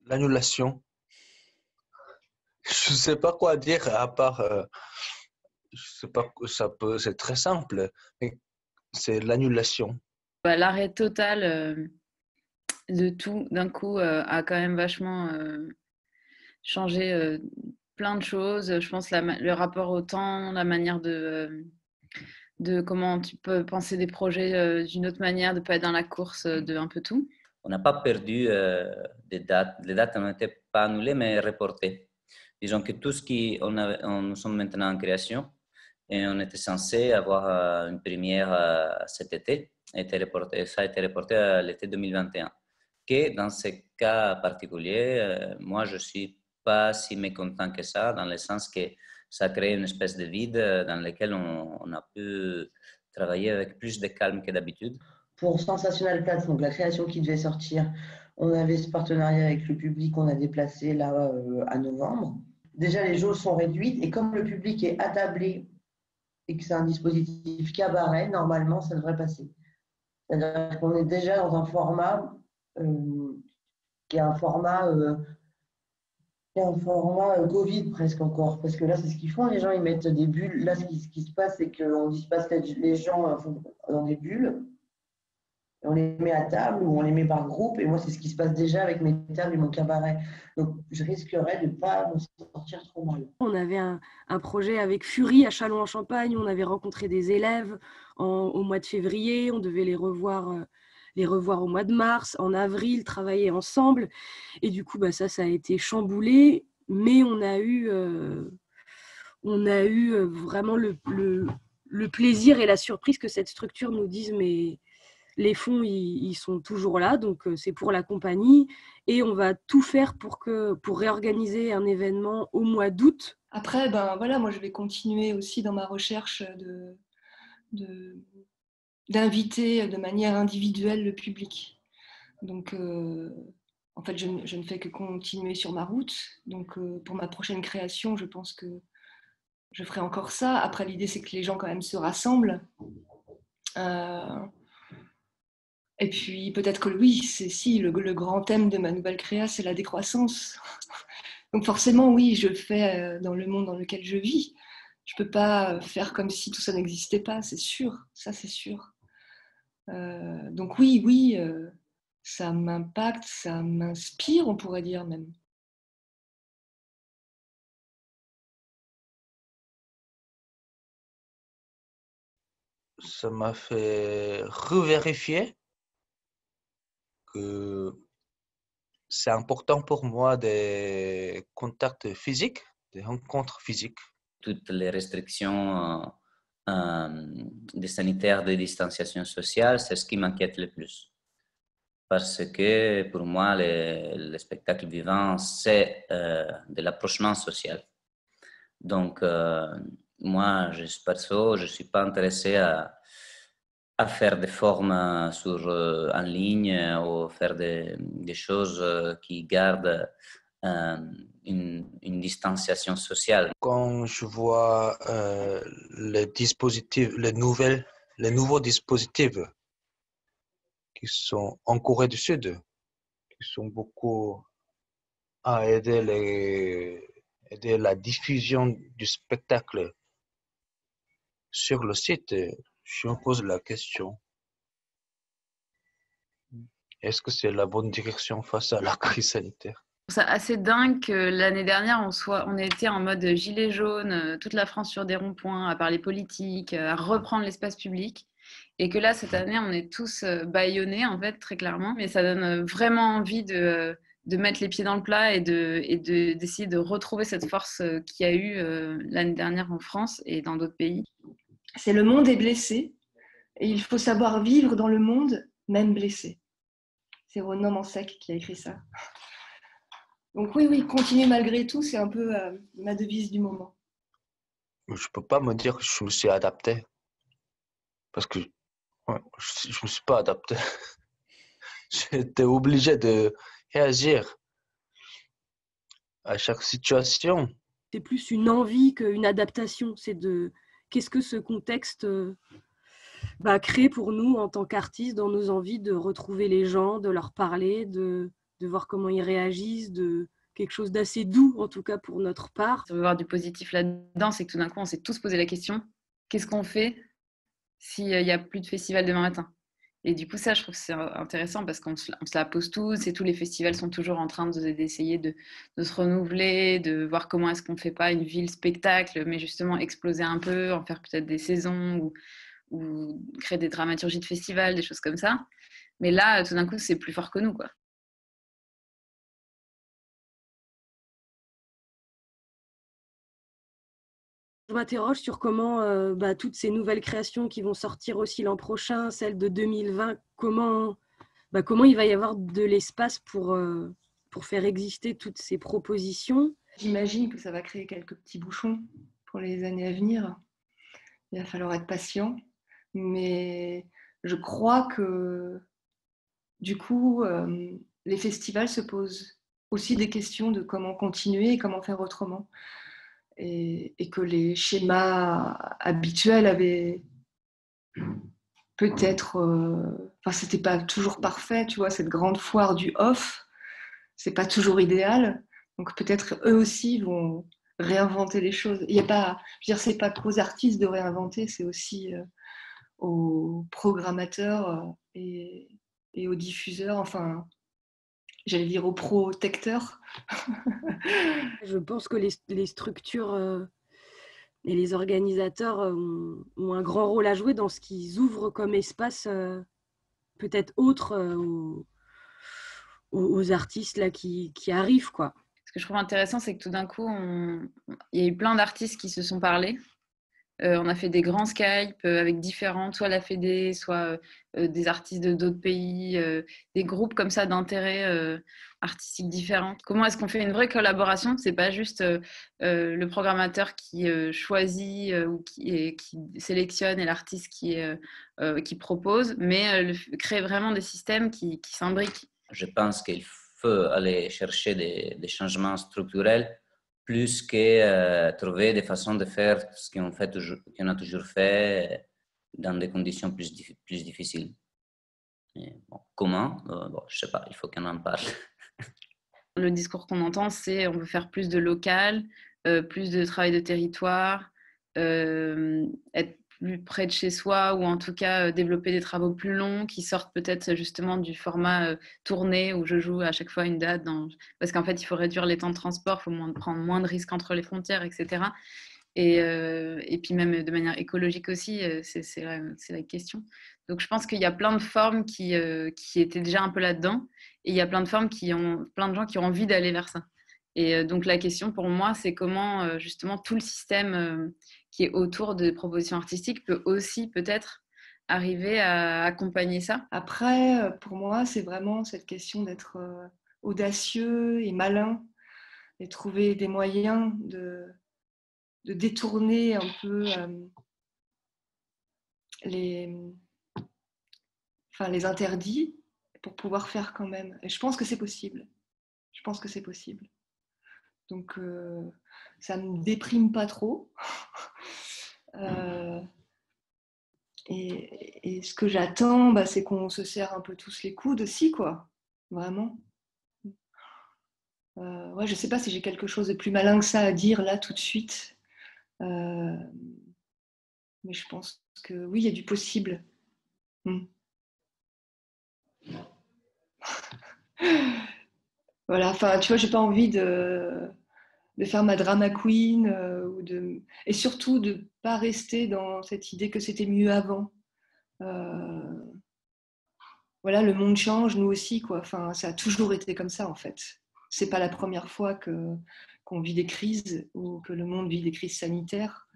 l'annulation. Je ne sais pas quoi dire à part, je sais pas, c'est très simple, mais c'est l'annulation. L'arrêt total de tout d'un coup a quand même vachement changé plein de choses. Je pense le rapport au temps, la manière de comment tu peux penser des projets d'une autre manière, de ne pas être dans la course de un peu tout. On n'a pas perdu des dates. Les dates n'étaient pas annulées, mais reportées. Disons que tout ce nous sommes maintenant en création et on était censé avoir une première cet été. Ça a été reporté à l'été 2021. Que dans ce cas particulier, moi, je ne suis pas si mécontent que ça, dans le sens que ça crée une espèce de vide dans lequel on a pu travailler avec plus de calme que d'habitude. Pour Sensationnel 4, donc la création qui devait sortir, on avait ce partenariat avec le public qu'on a déplacé là à novembre. Déjà, les jauges sont réduites et comme le public est attablé et que c'est un dispositif cabaret, normalement, ça devrait passer. C'est-à-dire qu'on est déjà dans un format qui est un format Covid presque encore. Parce que là, c'est ce qu'ils font, les gens, ils mettent des bulles. Là, ce qui se passe, c'est qu'on disperse les gens dans des bulles. On les met à table ou on les met par groupe. Et moi, c'est ce qui se passe déjà avec mes tables et mon cabaret. Donc, je risquerais de ne pas me sortir trop mal. On avait un projet avec Fury à Châlons-en-Champagne. On avait rencontré des élèves au mois de février. On devait les revoir au mois de mars. En avril, travailler ensemble. Et du coup, ça a été chamboulé. Mais on a eu vraiment le plaisir et la surprise que cette structure nous dise mais les fonds, ils sont toujours là, donc c'est pour la compagnie. Et on va tout faire pour réorganiser un événement au mois d'août. Après, moi, je vais continuer aussi dans ma recherche d'inviter de manière individuelle le public. Donc, en fait, je ne fais que continuer sur ma route. Donc, pour ma prochaine création, je pense que je ferai encore ça. Après, l'idée, c'est que les gens, quand même, se rassemblent. Et puis peut-être que oui, le grand thème de ma nouvelle créa, c'est la décroissance. Donc forcément, oui, je fais dans le monde dans lequel je vis. Je peux pas faire comme si tout ça n'existait pas, c'est sûr, ça c'est sûr. Donc oui, ça m'impacte, ça m'inspire, on pourrait dire même. Ça m'a fait revérifier que c'est important pour moi des contacts physiques, des rencontres physiques. Toutes les restrictions des sanitaires de distanciation sociale, c'est ce qui m'inquiète le plus. Parce que pour moi, le spectacle vivant, c'est de l'approchement social. Donc, moi, je ne suis pas intéressé à faire des formes en ligne ou faire des choses qui gardent une distanciation sociale. Quand je vois les nouveaux dispositifs qui sont en Corée du Sud, qui sont beaucoup à aider la diffusion du spectacle sur le site, je me pose la question. Est-ce que c'est la bonne direction face à la crise sanitaire? C'est assez dingue que l'année dernière, on était en mode gilet jaune, toute la France sur des ronds-points, à parler politique, à reprendre l'espace public. Et que là, cette année, on est tous bâillonnés, en fait, très clairement. Mais ça donne vraiment envie de mettre les pieds dans le plat et d'essayer de retrouver cette force qu'il y a eu l'année dernière en France et dans d'autres pays. C'est le monde est blessé et il faut savoir vivre dans le monde, même blessé. C'est Ronan Mansec qui a écrit ça. Donc oui, continuer malgré tout, c'est un peu ma devise du moment. Je ne peux pas me dire que je me suis adapté. Parce que je ne me suis pas adapté. J'étais obligé de réagir à chaque situation. C'est plus une envie qu'une adaptation. C'est qu'est-ce que ce contexte crée pour nous en tant qu'artistes dans nos envies de retrouver les gens, de leur parler, de de voir comment ils réagissent, de quelque chose d'assez doux, en tout cas pour notre part. Si on veut voir du positif là-dedans, c'est que tout d'un coup, on s'est tous posé la question, qu'est-ce qu'on fait s'il n'y a plus de festival demain matin? Et du coup, ça, je trouve que c'est intéressant parce qu'on se la pose tous et tous les festivals sont toujours en train d'essayer de se renouveler, de voir comment est-ce qu'on ne fait pas une ville spectacle, mais justement exploser un peu, en faire peut-être des saisons ou créer des dramaturgies de festivals, des choses comme ça. Mais là, tout d'un coup, c'est plus fort que nous, quoi. Je m'interroge sur comment toutes ces nouvelles créations qui vont sortir aussi l'an prochain, celles de 2020, comment il va y avoir de l'espace pour faire exister toutes ces propositions. J'imagine que ça va créer quelques petits bouchons pour les années à venir. Il va falloir être patient. Mais je crois que du coup, les festivals se posent aussi des questions de comment continuer et comment faire autrement. Et que les schémas habituels avaient peut-être... c'était pas toujours parfait, tu vois, cette grande foire du off, c'est pas toujours idéal. Donc peut-être eux aussi vont réinventer les choses. Il y a pas, je veux dire, c'est pas qu'aux artistes de réinventer, c'est aussi aux programmateurs et aux diffuseurs, enfin, j'allais dire aux protecteurs. Je pense que les structures et les organisateurs ont un grand rôle à jouer dans ce qu'ils ouvrent comme espace peut-être autre aux artistes là, qui arrivent, quoi. Ce que je trouve intéressant, c'est que tout d'un coup, il y a eu plein d'artistes qui se sont parlé. On a fait des grands Skype avec différents, soit la Fédé, soit des artistes d'autres pays, des groupes comme ça d'intérêts artistiques différents. Comment est-ce qu'on fait une vraie collaboration? C'est pas juste le programmateur qui choisit ou qui sélectionne et l'artiste qui propose, mais créer vraiment des systèmes qui s'imbriquent. Je pense qu'il faut aller chercher des changements structurels plus que trouver des façons de faire ce qu'on a toujours fait dans des conditions plus difficiles. Et bon, comment? Je ne sais pas, il faut qu'on en parle. Le discours qu'on entend, c'est on veut faire plus de local, plus de travail de territoire, être plus près de chez soi ou en tout cas développer des travaux plus longs qui sortent peut-être justement du format tournée où je joue à chaque fois une date. Parce qu'en fait, il faut réduire les temps de transport, il faut prendre moins de risques entre les frontières, etc. Et puis même de manière écologique aussi, c'est la question. Donc je pense qu'il y a plein de formes qui étaient déjà un peu là-dedans et il y a plein de formes plein de gens qui ont envie d'aller vers ça. Et donc la question pour moi, c'est comment justement tout le système qui est autour des propositions artistiques peut aussi peut-être arriver à accompagner ça. Après, pour moi, c'est vraiment cette question d'être audacieux et malin et trouver des moyens de détourner un peu les interdits pour pouvoir faire quand même. Et je pense que c'est possible. Je pense que c'est possible. Donc, ça ne me déprime pas trop. Et ce que j'attends, c'est qu'on se serre un peu tous les coudes aussi, quoi. Vraiment. Ouais, je ne sais pas si j'ai quelque chose de plus malin que ça à dire là tout de suite. Mais je pense que oui, il y a du possible. Voilà, enfin, tu vois, j'ai pas envie de faire ma drama queen et surtout de pas rester dans cette idée que c'était mieux avant. Voilà, le monde change, nous aussi, quoi. Enfin, ça a toujours été comme ça, en fait. C'est pas la première fois qu'on vit des crises ou que le monde vit des crises sanitaires,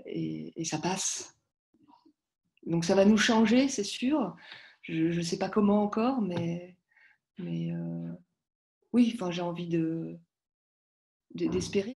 et ça passe. Donc ça va nous changer, c'est sûr. Je ne sais pas comment encore, mais oui, enfin, j'ai envie d'espérer.